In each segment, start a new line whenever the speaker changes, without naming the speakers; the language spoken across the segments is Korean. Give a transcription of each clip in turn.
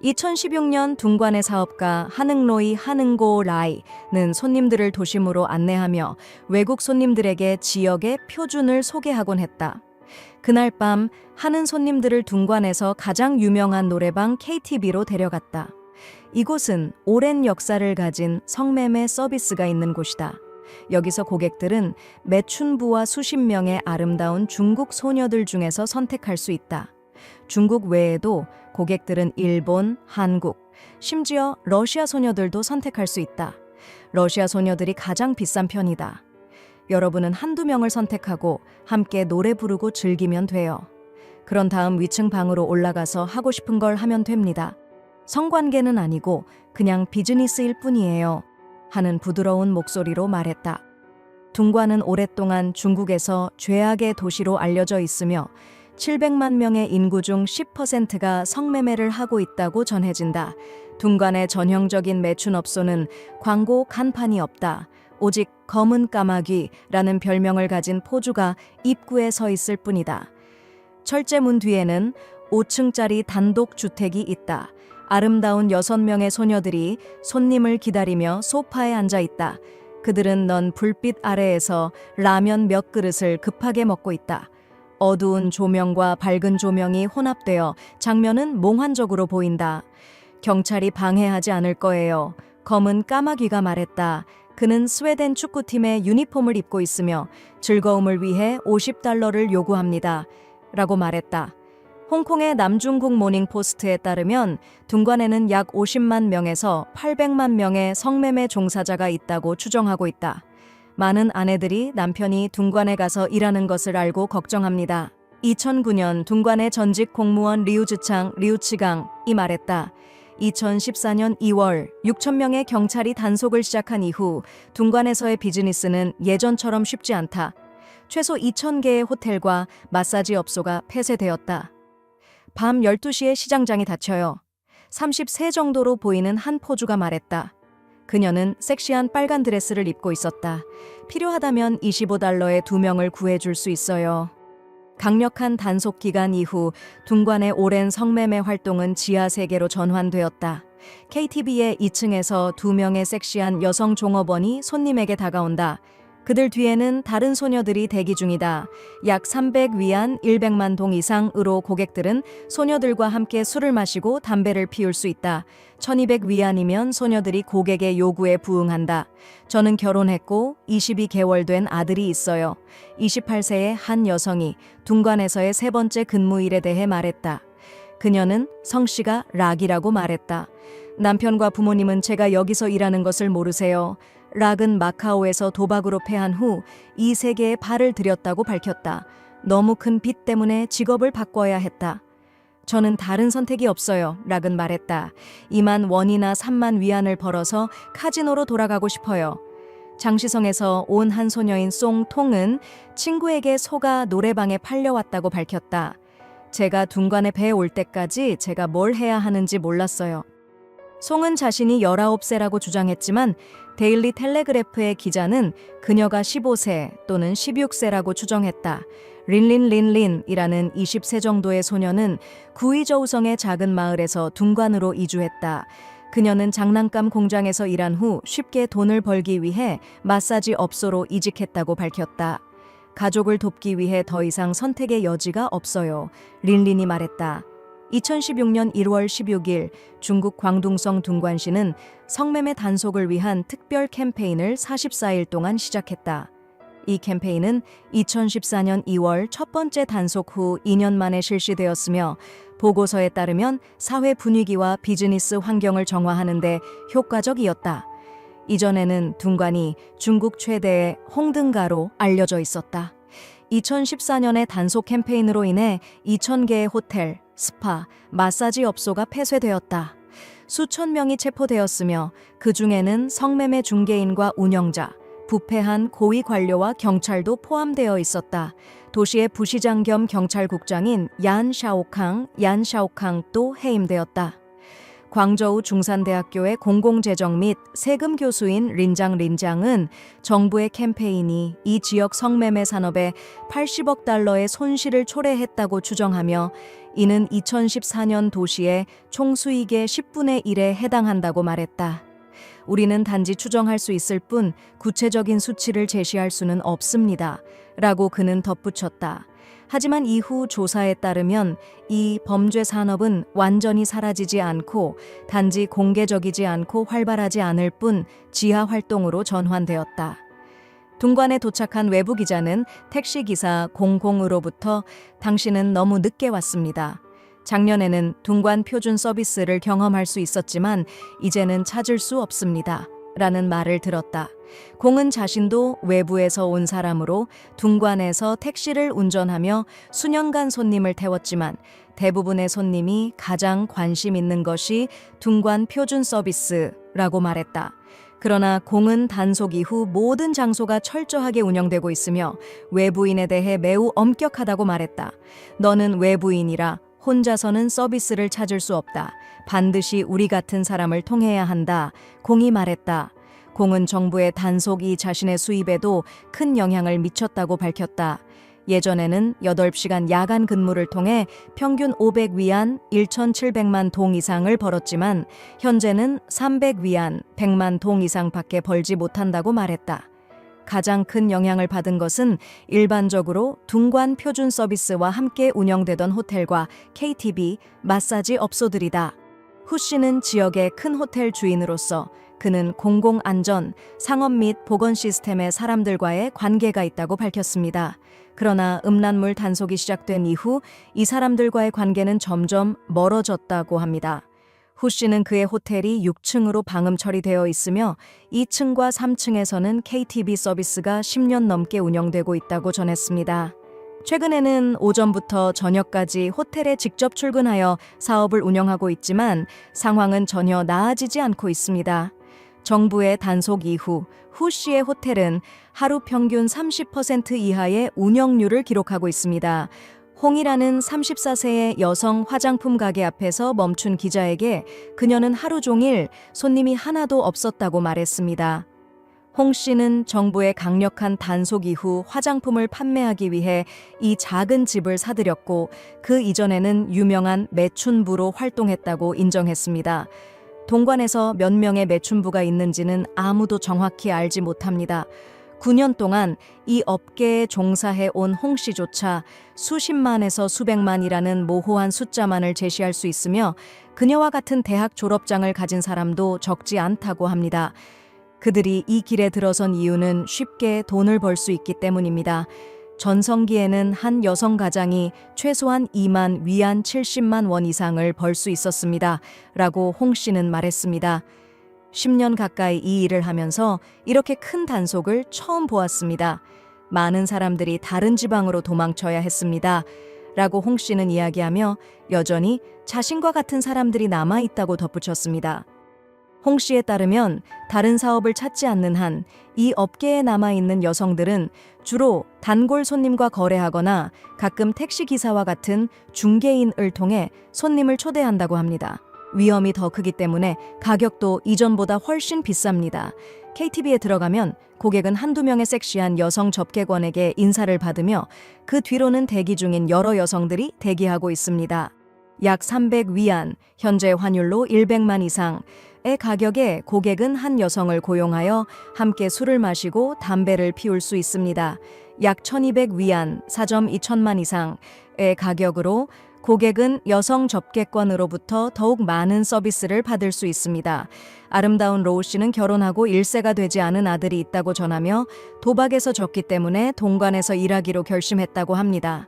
2016년 둥관의 사업가 하능로이 하능고 라이는 손님들을 도심으로 안내하며 외국 손님들에게 지역의 표준을 소개하곤 했다. 그날 밤 하는 손님들을 둥관에서 가장 유명한 노래방 KTV로 데려갔다. 이곳은 오랜 역사를 가진 성매매 서비스가 있는 곳이다. 여기서 고객들은 매춘부와 수십 명의 아름다운 중국 소녀들 중에서 선택할 수 있다. 중국 외에도 고객들은 일본, 한국, 심지어 러시아 소녀들도 선택할 수 있다. 러시아 소녀들이 가장 비싼 편이다. 여러분은 한두 명을 선택하고 함께 노래 부르고 즐기면 돼요. 그런 다음 위층 방으로 올라가서 하고 싶은 걸 하면 됩니다. 성관계는 아니고 그냥 비즈니스일 뿐이에요. 하는 부드러운 목소리로 말했다. 둥관은 오랫동안 중국에서 죄악의 도시로 알려져 있으며 700만 명의 인구 중 10%가 성매매를 하고 있다고 전해진다. 둥관의 전형적인 매춘업소는 광고 간판이 없다. 오직 검은 까마귀라는 별명을 가진 포주가 입구에 서 있을 뿐이다. 철제문 뒤에는 5층짜리 단독 주택이 있다. 아름다운 6명의 소녀들이 손님을 기다리며 소파에 앉아 있다. 그들은 넌 불빛 아래에서 라면 몇 그릇을 급하게 먹고 있다. 어두운 조명과 밝은 조명이 혼합되어 장면은 몽환적으로 보인다. 경찰이 방해하지 않을 거예요. 검은 까마귀가 말했다. 그는 스웨덴 축구팀의 유니폼을 입고 있으며 즐거움을 위해 $50를 요구합니다. 라고 말했다. 홍콩의 남중국 모닝포스트에 따르면 둥관에는 약 50만 명에서 800만 명의 성매매 종사자가 있다고 추정하고 있다. 많은 아내들이 남편이 둥관에 가서 일하는 것을 알고 걱정합니다. 2009년 둥관의 전직 공무원 리우치강이 말했다. 2014년 2월 6천 명의 경찰이 단속을 시작한 이후 둥관에서의 비즈니스는 예전처럼 쉽지 않다. 최소 2,000개의 호텔과 마사지 업소가 폐쇄되었다. 밤 12시에 시장장이 닫혀요. 30세 정도로 보이는 한 포주가 말했다. 그녀는 섹시한 빨간 드레스를 입고 있었다. 필요하다면 $25에 2명을 구해줄 수 있어요. 강력한 단속 기간 이후 둥관의 오랜 성매매 활동은 지하 세계로 전환되었다. KTV의 2층에서 2명의 섹시한 여성 종업원이 손님에게 다가온다. 그들 뒤에는 다른 소녀들이 대기 중이다. 약 300위안 100만 동 이상으로 고객들은 소녀들과 함께 술을 마시고 담배를 피울 수 있다. 1200위안이면 소녀들이 고객의 요구에 부응한다. 저는 결혼했고 22개월 된 아들이 있어요. 28세의 한 여성이 둥관에서의 세 번째 근무일에 대해 말했다. 그녀는 성씨가 락이라고 말했다. 남편과 부모님은 제가 여기서 일하는 것을 모르세요. 락은 마카오에서 도박으로 패한 후 이 세계에 발을 들였다고 밝혔다. 너무 큰 빚 때문에 직업을 바꿔야 했다. 저는 다른 선택이 없어요. 락은 말했다. 2만 원이나 3만 위안을 벌어서 카지노로 돌아가고 싶어요. 장시성에서 온 한 소녀인 송통은 친구에게 소가 노래방에 팔려왔다고 밝혔다. 제가 둥관에 배에 올 때까지 제가 뭘 해야 하는지 몰랐어요. 송은 자신이 19세라고 주장했지만 데일리 텔레그래프의 기자는 그녀가 15세 또는 16세라고 추정했다. 린린린린이라는 20세 정도의 소녀는 구이저우성의 작은 마을에서 둥관으로 이주했다. 그녀는 장난감 공장에서 일한 후 쉽게 돈을 벌기 위해 마사지 업소로 이직했다고 밝혔다. 가족을 돕기 위해 더 이상 선택의 여지가 없어요. 린린이 말했다. 2016년 1월 16일 중국 광둥성 둥관시는 성매매 단속을 위한 특별 캠페인을 44일 동안 시작했다. 이 캠페인은 2014년 2월 첫 번째 단속 후 2년 만에 실시되었으며 보고서에 따르면 사회 분위기와 비즈니스 환경을 정화하는 데 효과적이었다. 이전에는 둥관이 중국 최대의 홍등가로 알려져 있었다. 2014년의 단속 캠페인으로 인해 2,000개의 호텔, 스파, 마사지 업소가 폐쇄되었다. 수천 명이 체포되었으며 그 중에는 성매매 중개인과 운영자, 부패한 고위 관료와 경찰도 포함되어 있었다. 도시의 부시장 겸 경찰국장인 얀 샤오캉도 해임되었다. 광저우 중산대학교의 공공재정 및 세금 교수인 린장은 정부의 캠페인이 이 지역 성매매 산업에 80억 달러의 손실을 초래했다고 추정하며 이는 2014년 도시의 총수익의 10분의 1에 해당한다고 말했다. 우리는 단지 추정할 수 있을 뿐 구체적인 수치를 제시할 수는 없습니다. 라고 그는 덧붙였다. 하지만 이후 조사에 따르면 이 범죄 산업은 완전히 사라지지 않고 단지 공개적이지 않고 활발하지 않을 뿐 지하 활동으로 전환되었다. 둥관에 도착한 외부 기자는 택시기사 00으로부터 당신은 너무 늦게 왔습니다. 작년에는 둥관 표준 서비스를 경험할 수 있었지만 이제는 찾을 수 없습니다. 라는 말을 들었다. 공은 자신도 외부에서 온 사람으로 둥관에서 택시를 운전하며 수년간 손님을 태웠지만 대부분의 손님이 가장 관심 있는 것이 둥관 표준 서비스라고 말했다. 그러나 공은 단속 이후 모든 장소가 철저하게 운영되고 있으며 외부인에 대해 매우 엄격하다고 말했다. 너는 외부인이라 혼자서는 서비스를 찾을 수 없다. 반드시 우리 같은 사람을 통해야 한다. 공이 말했다. 공은 정부의 단속이 자신의 수입에도 큰 영향을 미쳤다고 밝혔다. 예전에는 8시간 야간 근무를 통해 평균 500위안 1,700만 동 이상을 벌었지만 현재는 300위안 100만 동 이상밖에 벌지 못한다고 말했다. 가장 큰 영향을 받은 것은 일반적으로 둥관 표준 서비스와 함께 운영되던 호텔과 KTV, 마사지 업소들이다. 후 씨는 지역의 큰 호텔 주인으로서 그는 공공안전, 상업 및 보건 시스템의 사람들과의 관계가 있다고 밝혔습니다. 그러나 음란물 단속이 시작된 이후 이 사람들과의 관계는 점점 멀어졌다고 합니다. 후 씨는 그의 호텔이 6층으로 방음 처리되어 있으며 2층과 3층에서는 KTV 서비스가 10년 넘게 운영되고 있다고 전했습니다. 최근에는 오전부터 저녁까지 호텔에 직접 출근하여 사업을 운영하고 있지만 상황은 전혀 나아지지 않고 있습니다. 정부의 단속 이후 후 씨의 호텔은 하루 평균 30% 이하의 운영률을 기록하고 있습니다. 홍이라는 34세의 여성 화장품 가게 앞에서 멈춘 기자에게 그녀는 하루 종일 손님이 하나도 없었다고 말했습니다. 홍 씨는 정부의 강력한 단속 이후 화장품을 판매하기 위해 이 작은 집을 사들였고 그 이전에는 유명한 매춘부로 활동했다고 인정했습니다. 동관에서 몇 명의 매춘부가 있는지는 아무도 정확히 알지 못합니다. 9년 동안 이 업계에 종사해 온 홍 씨조차 수십만에서 수백만이라는 모호한 숫자만을 제시할 수 있으며 그녀와 같은 대학 졸업장을 가진 사람도 적지 않다고 합니다. 그들이 이 길에 들어선 이유는 쉽게 돈을 벌 수 있기 때문입니다. 전성기에는 한 여성 가장이 최소한 2만 위안 70만 원 이상을 벌 수 있었습니다. 라고 홍 씨는 말했습니다. 10년 가까이 이 일을 하면서 이렇게 큰 단속을 처음 보았습니다. 많은 사람들이 다른 지방으로 도망쳐야 했습니다. 라고 홍 씨는 이야기하며 여전히 자신과 같은 사람들이 남아 있다고 덧붙였습니다. 홍 씨에 따르면 다른 사업을 찾지 않는 한 이 업계에 남아있는 여성들은 주로 단골 손님과 거래하거나 가끔 택시기사와 같은 중개인을 통해 손님을 초대한다고 합니다. 위험이 더 크기 때문에 가격도 이전보다 훨씬 비쌉니다. KTV에 들어가면 고객은 한두 명의 섹시한 여성 접객원에게 인사를 받으며 그 뒤로는 대기 중인 여러 여성들이 대기하고 있습니다. 약 300위안, 현재 환율로 100만 이상의 가격에 고객은 한 여성을 고용하여 함께 술을 마시고 담배를 피울 수 있습니다. 약 1200위안, 4.2천만 이상의 가격으로 고객은 여성 접객권으로부터 더욱 많은 서비스를 받을 수 있습니다. 아름다운 로우 씨는 결혼하고 1세가 되지 않은 아들이 있다고 전하며 도박에서 졌기 때문에 동관에서 일하기로 결심했다고 합니다.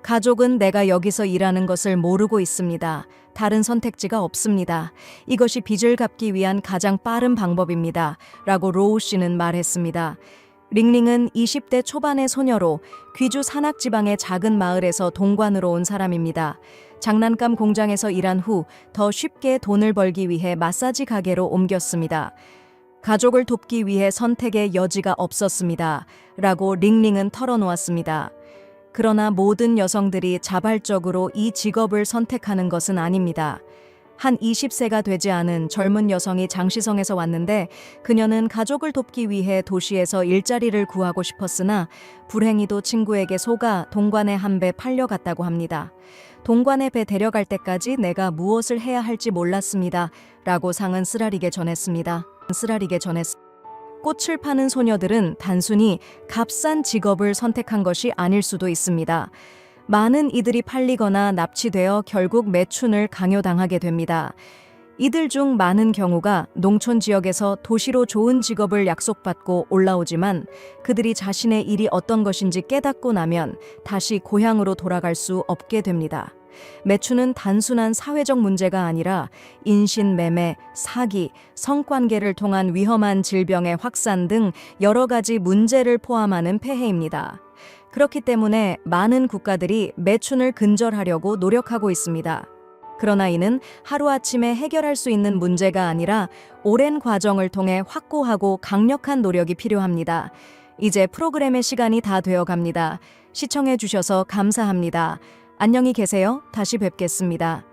가족은 내가 여기서 일하는 것을 모르고 있습니다. 다른 선택지가 없습니다. 이것이 빚을 갚기 위한 가장 빠른 방법입니다. 라고 로우 씨는 말했습니다. 링링은 20대 초반의 소녀로 귀주 산악지방의 작은 마을에서 동관으로 온 사람입니다. 장난감 공장에서 일한 후 더 쉽게 돈을 벌기 위해 마사지 가게로 옮겼습니다. 가족을 돕기 위해 선택의 여지가 없었습니다. 라고 링링은 털어놓았습니다. 그러나 모든 여성들이 자발적으로 이 직업을 선택하는 것은 아닙니다. 한 20세가 되지 않은 젊은 여성이 장시성에서 왔는데 그녀는 가족을 돕기 위해 도시에서 일자리를 구하고 싶었으나 불행히도 친구에게 속아 동관의 한 배 팔려갔다고 합니다. 동관의 배 데려갈 때까지 내가 무엇을 해야 할지 몰랐습니다. 라고 상은 쓰라리게 전했습니다. 꽃을 파는 소녀들은 단순히 값싼 직업을 선택한 것이 아닐 수도 있습니다. 많은 이들이 팔리거나 납치되어 결국 매춘을 강요당하게 됩니다. 이들 중 많은 경우가 농촌 지역에서 도시로 좋은 직업을 약속받고 올라오지만 그들이 자신의 일이 어떤 것인지 깨닫고 나면 다시 고향으로 돌아갈 수 없게 됩니다. 매춘은 단순한 사회적 문제가 아니라 인신매매, 사기, 성관계를 통한 위험한 질병의 확산 등 여러 가지 문제를 포함하는 폐해입니다. 그렇기 때문에 많은 국가들이 매춘을 근절하려고 노력하고 있습니다. 그러나 이는 하루아침에 해결할 수 있는 문제가 아니라 오랜 과정을 통해 확고하고 강력한 노력이 필요합니다. 이제 프로그램의 시간이 다 되어 갑니다. 시청해 주셔서 감사합니다. 안녕히 계세요. 다시 뵙겠습니다.